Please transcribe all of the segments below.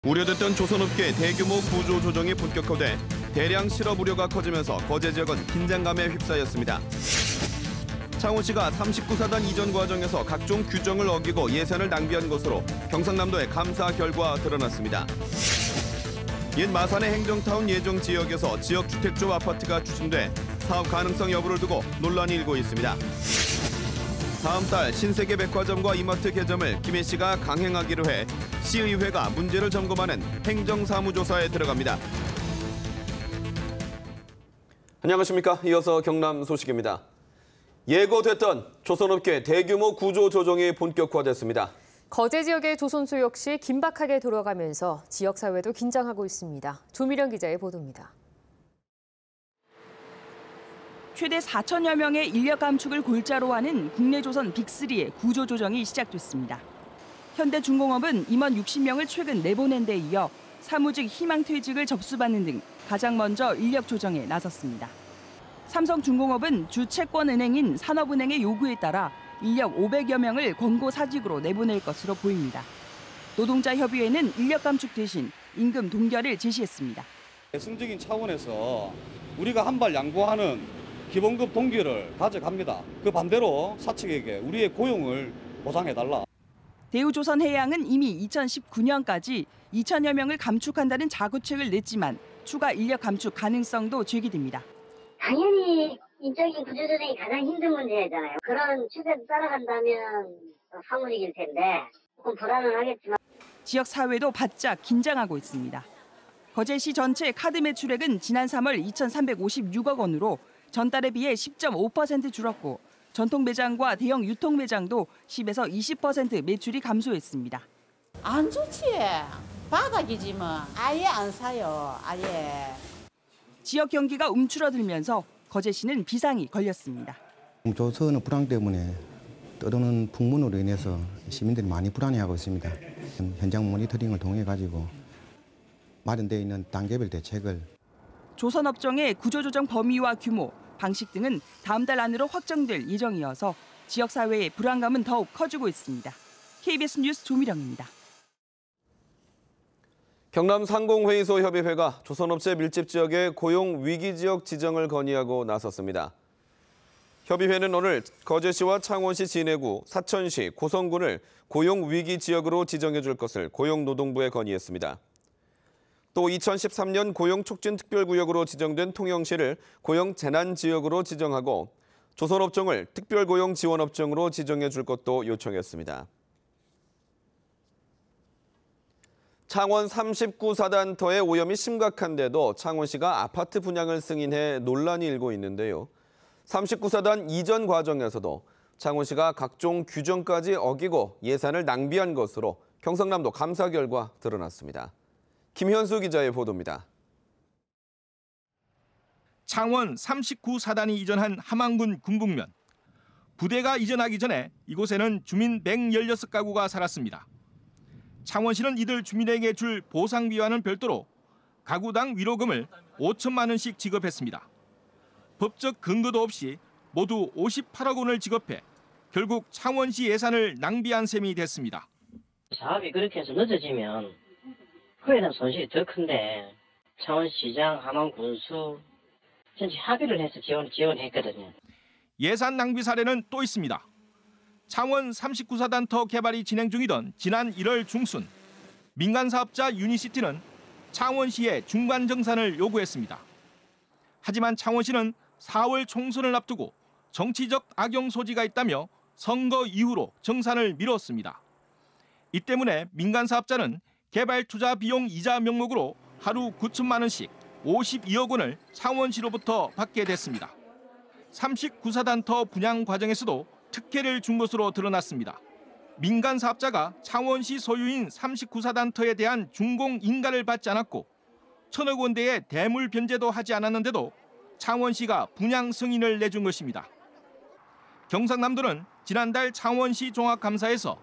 우려됐던 조선업계 대규모 구조 조정이 본격화돼 대량 실업 우려가 커지면서 거제 지역은 긴장감에 휩싸였습니다. 창원시가 39사단 이전 과정에서 각종 규정을 어기고 예산을 낭비한 것으로 경상남도의 감사 결과 드러났습니다. 옛 마산의 행정타운 예정 지역에서 지역주택조 아파트가 추진돼 사업 가능성 여부를 두고 논란이 일고 있습니다. 다음 달 신세계 백화점과 이마트 개점을 김해 씨가 강행하기로 해 시의회가 문제를 점검하는 행정사무조사에 들어갑니다. 안녕하십니까. 이어서 경남 소식입니다. 예고됐던 조선업계 대규모 구조 조정이 본격화됐습니다. 거제 지역의 조선소 역시 긴박하게 돌아가면서 지역사회도 긴장하고 있습니다. 조미령 기자의 보도입니다. 최대 4천여 명의 인력 감축을 골자로 하는 국내조선 빅3의 구조조정이 시작됐습니다. 현대중공업은 임원 60명을 최근 내보낸 데 이어 사무직 희망퇴직을 접수받는 등 가장 먼저 인력 조정에 나섰습니다. 삼성중공업은 주 채권은행인 산업은행의 요구에 따라 인력 500여 명을 권고사직으로 내보낼 것으로 보입니다. 노동자협의회는 인력 감축 대신 임금 동결을 제시했습니다. 대승적인 차원에서 우리가 한 발 양보하는 기본급 동결을 가져갑니다. 그 반대로 사측에게 우리의 고용을 보장해달라. 대우조선해양은 이미 2019년까지 2천여 명을 감축한다는 자구책을 냈지만 추가 인력 감축 가능성도 제기됩니다. 당연히 인적인 구조조정이 가장 힘든 문제잖아요. 그런 추세를 따라간다면 사무직일 텐데 조금 불안은 하겠지만. 지역 사회도 바짝 긴장하고 있습니다. 거제시 전체 카드 매출액은 지난 3월 2,356억 원으로 전달에 비해 10.5% 줄었고 전통 매장과 대형 유통 매장도 10에서 20% 매출이 감소했습니다. 안 좋지. 바닥이지 뭐. 아예 안 사요. 아예. 지역 경기가 움츠러들면서 거제시는 비상이 걸렸습니다. 조선의 불황 때문에 떠도는 풍문으로 인해서 시민들이 많이 불안해하고 있습니다. 현장 모니터링을 통해 가지고 마련되어 있는 단계별 대책을 조선업종의 구조조정 범위와 규모, 방식 등은 다음 달 안으로 확정될 예정이어서 지역사회의 불안감은 더욱 커지고 있습니다. KBS 뉴스 조미령입니다. 경남 상공회의소 협의회가 조선업체 밀집 지역의 고용 위기 지역 지정을 건의하고 나섰습니다. 협의회는 오늘 거제시와 창원시 진해구, 사천시, 고성군을 고용 위기 지역으로 지정해 줄 것을 고용노동부에 건의했습니다. 또 2013년 고용촉진특별구역으로 지정된 통영시를 고용재난지역으로 지정하고 조선업종을 특별고용지원업종으로 지정해 줄 것도 요청했습니다. 창원 39사단터의 오염이 심각한데도 창원시가 아파트 분양을 승인해 논란이 일고 있는데요. 39사단 이전 과정에서도 창원시가 각종 규정까지 어기고 예산을 낭비한 것으로 경상남도 감사 결과 드러났습니다. 김현수 기자의 보도입니다. 창원 39사단이 이전한 함안군 군북면. 부대가 이전하기 전에 이곳에는 주민 116가구가 살았습니다. 창원시는 이들 주민에게 줄 보상비와는 별도로 가구당 위로금을 5천만 원씩 지급했습니다. 법적 근거도 없이 모두 58억 원을 지급해 결국 창원시 예산을 낭비한 셈이 됐습니다. 사업이 그렇게 해서 늦어지면 후에는 손실이 더 큰데 창원시장, 함안군수 전체 합의를 해서 지원했거든요. 예산 낭비 사례는 또 있습니다. 창원 39사단터 개발이 진행 중이던 지난 1월 중순 민간 사업자 유니시티는 창원시에 중간 정산을 요구했습니다. 하지만 창원시는 4월 총선을 앞두고 정치적 악용 소지가 있다며 선거 이후로 정산을 미뤘습니다. 이 때문에 민간 사업자는 개발 투자 비용 이자 명목으로 하루 9천만 원씩 52억 원을 창원시로부터 받게 됐습니다. 39사단터 분양 과정에서도 특혜를 준 것으로 드러났습니다. 민간 사업자가 창원시 소유인 39사단터에 대한 준공 인가를 받지 않았고 1,000억 원대의 대물 변제도 하지 않았는데도 창원시가 분양 승인을 내준 것입니다. 경상남도는 지난달 창원시 종합감사에서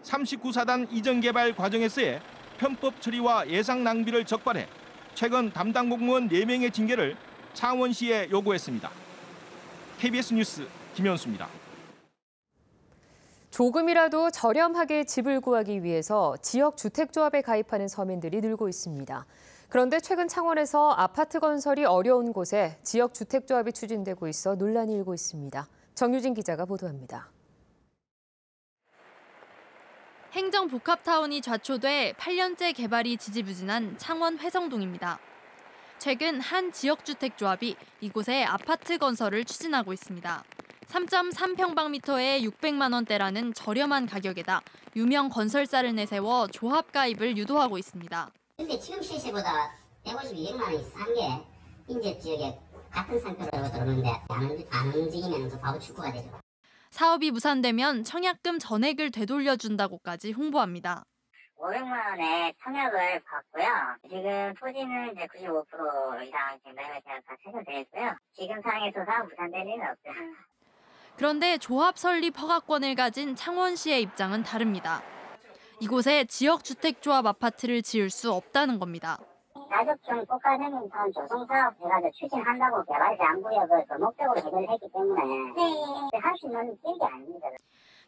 39사단 이전 개발 과정에서의 편법 처리와 예산 낭비를 적발해 최근 담당 공무원 4명의 징계를 창원시에 요구했습니다. KBS 뉴스 김현수입니다. 조금이라도 저렴하게 집을 구하기 위해서 지역 주택조합에 가입하는 서민들이 늘고 있습니다. 그런데 최근 창원에서 아파트 건설이 어려운 곳에 지역 주택조합이 추진되고 있어 논란이 일고 있습니다. 정유진 기자가 보도합니다. 행정복합타운이 좌초돼 8년째 개발이 지지부진한 창원 회성동입니다. 최근 한 지역주택조합이 이곳에 아파트 건설을 추진하고 있습니다. 3.3평방미터에 600만 원대라는 저렴한 가격에다 유명 건설사를 내세워 조합 가입을 유도하고 있습니다. 근데 지금 시세보다 150, 200만 원이 싼 게 인제 지역에 같은 상태로 들어오는데 안 움직이면 그 바보 축구가 되죠. 사업이 무산되면 청약금 전액을 되돌려준다고까지 홍보합니다. 500만 원의 청약을 받고요. 지금 토지는 이제 95% 이상 매매 계약 다 체결되어 있고요. 지금 상황에서는 무산될 일은 없어요. 그런데 조합 설립 허가권을 가진 창원시의 입장은 다릅니다. 이곳에 지역주택조합 아파트를 지을 수 없다는 겁니다. 가족형 국가재능선 조성사업 해가지고 추진한다고 개발장구역을 그 목적으로 해결했기 때문에 할 수 있는 일이 아닙니다.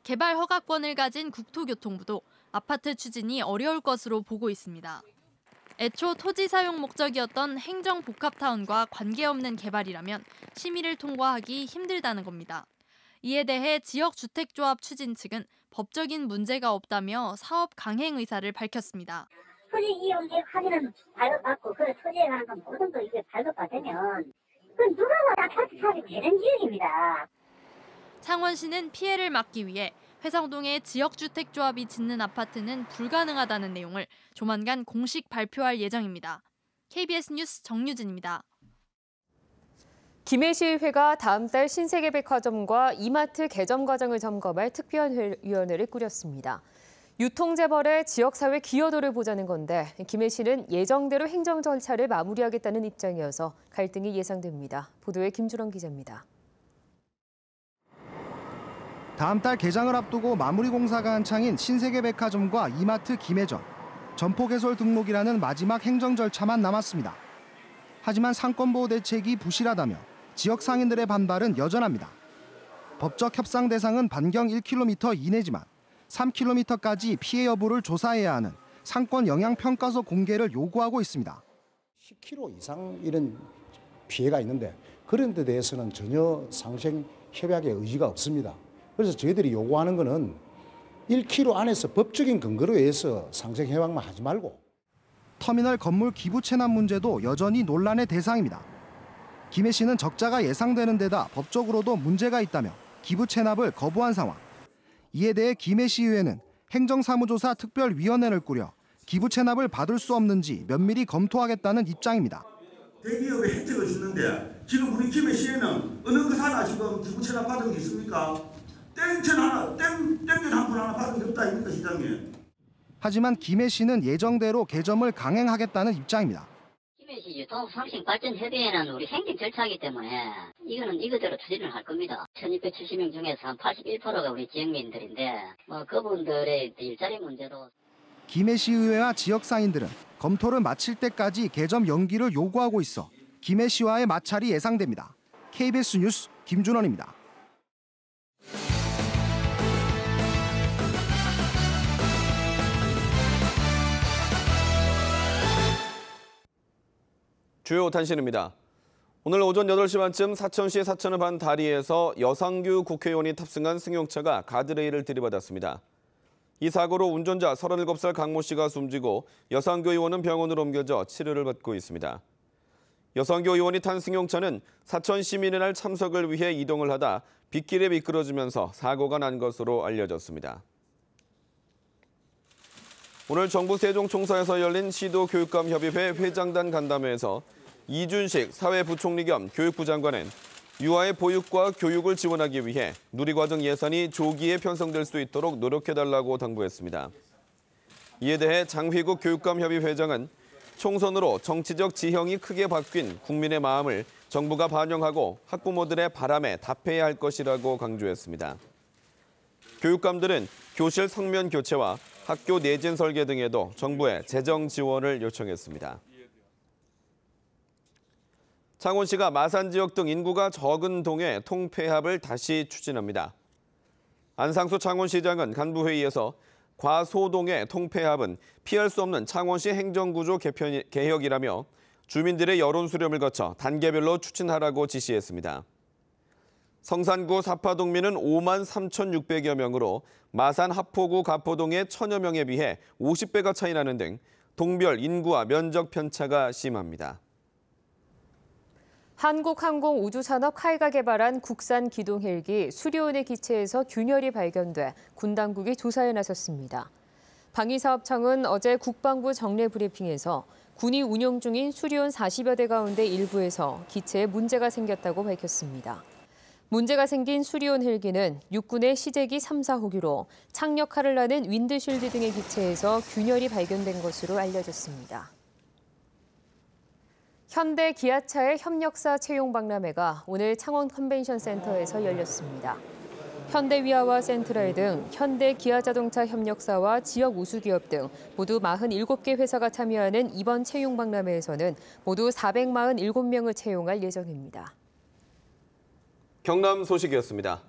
개발 허가권을 가진 국토교통부도 아파트 추진이 어려울 것으로 보고 있습니다. 애초 토지 사용 목적이었던 행정복합타운과 관계없는 개발이라면 심의를 통과하기 힘들다는 겁니다. 이에 대해 지역주택조합 추진 측은 법적인 문제가 없다며 사업 강행 의사를 밝혔습니다. 토지 이용 계획 확인은 발급받고 그 토지에 관한 건 모든 거 이게 발급받으면 그 누가 봐도 아파트 사업이 되는 지역입니다. 창원시는 피해를 막기 위해 회성동에 지역주택조합이 짓는 아파트는 불가능하다는 내용을 조만간 공식 발표할 예정입니다. KBS 뉴스 정유진입니다. 김해시의회가 다음 달 신세계백화점과 이마트 개점 과정을 점검할 특별위원회를 꾸렸습니다. 유통재벌의 지역사회 기여도를 보자는 건데 김해시는 예정대로 행정 절차를 마무리하겠다는 입장이어서 갈등이 예상됩니다. 보도에 김주렁 기자입니다. 다음 달 개장을 앞두고 마무리 공사가 한창인 신세계백화점과 이마트 김해점, 점포 개설 등록이라는 마지막 행정 절차만 남았습니다. 하지만 상권보호 대책이 부실하다며 지역 상인들의 반발은 여전합니다. 법적 협상 대상은 반경 1km 이내지만 3km까지 피해 여부를 조사해야 하는 상권 영향평가서 공개를 요구하고 있습니다. 10km 이상 이런 피해가 있는데 그런 데 대해서는 전혀 상생 협약의 의지가 없습니다. 그래서 저희들이 요구하는 거는 1km 안에서 법적인 근거로 해서 상생 협약만 하지 말고. 터미널 건물 기부 체납 문제도 여전히 논란의 대상입니다. 김해시는 적자가 예상되는 데다 법적으로도 문제가 있다며 기부 체납을 거부한 상황. 이에 대해 김해시의회는 행정사무조사 특별위원회를 꾸려 기부 체납을 받을 수 없는지 면밀히 검토하겠다는 입장입니다. 대기업의 혜택을 주는데 지금 우리 김해시에는 어느 것 하나 지금 기부 체납 받은 게 있습니까? 땡천 하나, 땡전 한 푼 하나 받은 게 없다 이겁니까 시장에? 하지만 김해시는 예정대로 개점을 강행하겠다는 입장입니다. 김해시 유통상생발전협의회는 우리 행정 절차이기 때문에 이거는 이거대로 추진을 할 겁니다. 1270명 중에서 한 81%가 우리 지역민들인데 그분들의 일자리 문제도. 김해시의회와 지역상인들은 검토를 마칠 때까지 개점 연기를 요구하고 있어 김해시와의 마찰이 예상됩니다. KBS 뉴스 김준원입니다. 주요 단신입니다. 오늘 오전 8시 반쯤 사천시 사천읍 한 다리에서 여상규 국회의원이 탑승한 승용차가 가드레일을 들이받았습니다. 이 사고로 운전자 37살 강모 씨가 숨지고 여상규 의원은 병원으로 옮겨져 치료를 받고 있습니다. 여상규 의원이 탄 승용차는 사천 시민의 날 참석을 위해 이동을 하다 빗길에 미끄러지면서 사고가 난 것으로 알려졌습니다. 오늘 정부 세종총사에서 열린 시도교육감협의회 회장단 간담회에서 이준식 사회부총리 겸 교육부 장관은 유아의 보육과 교육을 지원하기 위해 누리과정 예산이 조기에 편성될 수 있도록 노력해달라고 당부했습니다. 이에 대해 장휘국 교육감협의 회장은 총선으로 정치적 지형이 크게 바뀐 국민의 마음을 정부가 반영하고 학부모들의 바람에 답해야 할 것이라고 강조했습니다. 교육감들은 교실 성면 교체와 학교 내진 설계 등에도 정부에 재정 지원을 요청했습니다. 창원시가 마산 지역 등 인구가 적은 동에 통폐합을 다시 추진합니다. 안상수 창원시장은 간부회의에서 과소동의 통폐합은 피할 수 없는 창원시 행정구조 개혁이라며 주민들의 여론 수렴을 거쳐 단계별로 추진하라고 지시했습니다. 성산구 사파동민은 5만 3,600여 명으로 마산 하포구 가포동의 1,000여 명에 비해 50배가 차이 나는 등 동별 인구와 면적 편차가 심합니다. 한국항공우주산업 카이가 개발한 국산 기동 헬기 수리온의 기체에서 균열이 발견돼 군 당국이 조사에 나섰습니다. 방위사업청은 어제 국방부 정례 브리핑에서 군이 운용 중인 수리온 40여 대 가운데 일부에서 기체에 문제가 생겼다고 밝혔습니다. 문제가 생긴 수리온 헬기는 육군의 시제기 3, 4호기로 창 역할을 하는 윈드쉴드 등의 기체에서 균열이 발견된 것으로 알려졌습니다. 현대 기아차의 협력사 채용 박람회가 오늘 창원 컨벤션센터에서 열렸습니다. 현대위아와 센트럴 등 현대 기아자동차 협력사와 지역 우수기업 등 모두 47개 회사가 참여하는 이번 채용 박람회에서는 모두 447명을 채용할 예정입니다. 경남 소식이었습니다.